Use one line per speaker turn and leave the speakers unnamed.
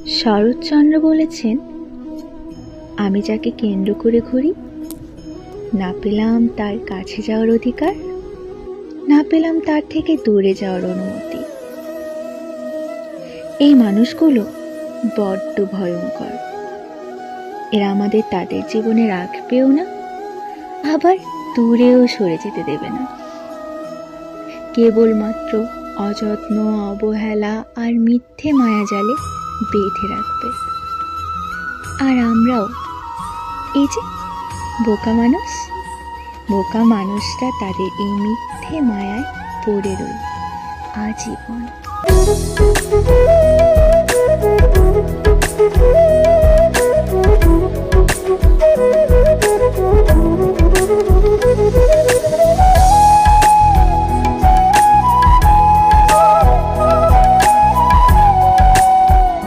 শরৎচন্দ্র বলেছেন, আমি যাকে কেন্দ্র করে ঘুরি, না পেলাম তার কাছে যাওয়ার অধিকার, না পেলাম তার থেকে দূরে যাওয়ার অনুমতি। এই মানুষগুলো বড্ড ভয়ঙ্কর। এরা আমাদের তাদের জীবনে রাখবেও না, আবার দূরেও সরে যেতে দেবে না। কেবলমাত্র অযত্ন, অবহেলা আর মিথ্যে মায়াজালে বেঁধে রাখবে। আর আমরাও এই যে বোকা মানুষ, বোকা মানুষরা তাদের এই মিথ্যে মায়ায় পড়ে রই আজীবন।